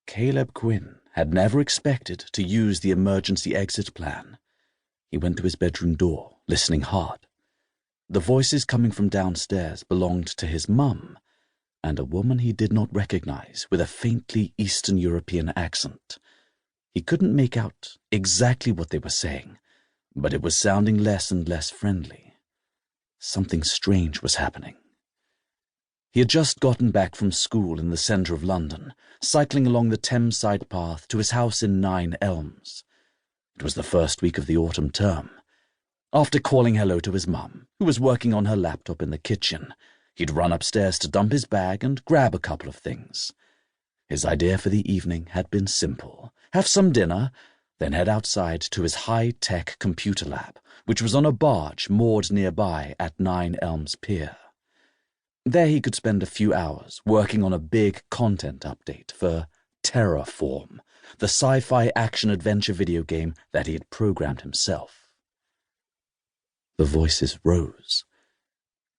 Caleb Quinn had never expected to use the emergency exit plan. He went to his bedroom door, listening hard. The voices coming from downstairs belonged to his mum and a woman he did not recognize with a faintly Eastern European accent. He couldn't make out exactly what they were saying, but it was sounding less and less friendly. Something strange was happening. He had just gotten back from school in the centre of London, cycling along the Thameside path to his house in 9 Elms. It was the first week of the autumn term. After calling hello to his mum, who was working on her laptop in the kitchen, he'd run upstairs to dump his bag and grab a couple of things. His idea for the evening had been simple. Have some dinner, then head outside to his high-tech computer lab, which was on a barge moored nearby at 9 Elms Pier. There he could spend a few hours working on a big content update for Terraform, the sci-fi action-adventure video game that he had programmed himself. The voices rose.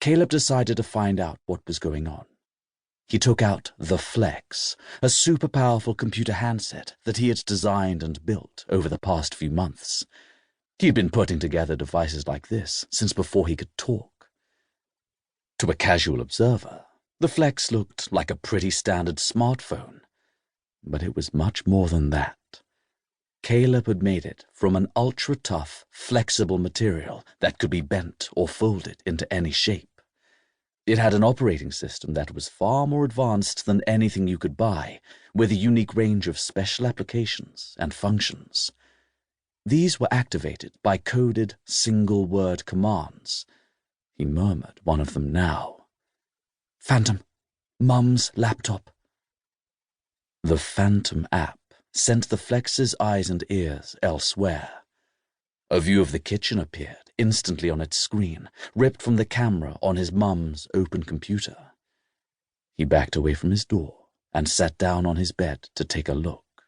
Caleb decided to find out what was going on. He took out the Flex, a super-powerful computer handset that he had designed and built over the past few months. He'd been putting together devices like this since before he could talk. To a casual observer, the Flex looked like a pretty standard smartphone, but it was much more than that. Caleb had made it from an ultra-tough, flexible material that could be bent or folded into any shape. It had an operating system that was far more advanced than anything you could buy, with a unique range of special applications and functions. These were activated by coded single-word commands. He murmured one of them now. "Phantom, Mum's laptop." The Phantom app sent the Flex's eyes and ears elsewhere. A view of the kitchen appeared instantly on its screen, ripped from the camera on his mum's open computer. He backed away from his door and sat down on his bed to take a look.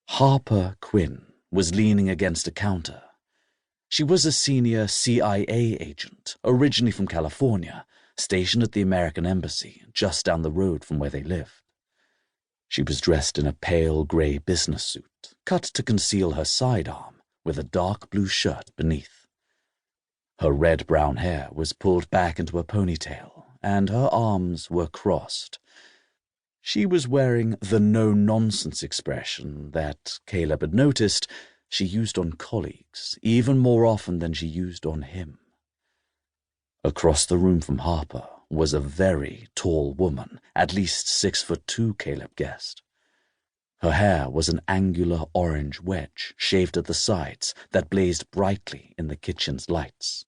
Harper Quinn was leaning against a counter. She was a senior CIA agent, originally from California, stationed at the American Embassy just down the road from where they lived. She was dressed in a pale grey business suit, cut to conceal her sidearm, with a dark blue shirt beneath. Her red-brown hair was pulled back into a ponytail, and her arms were crossed. She was wearing the no-nonsense expression that Caleb had noticed she used on colleagues even more often than she used on him. Across the room from Harper was a very tall woman, at least 6'2", Caleb guessed. Her hair was an angular orange wedge shaved at the sides that blazed brightly in the kitchen's lights.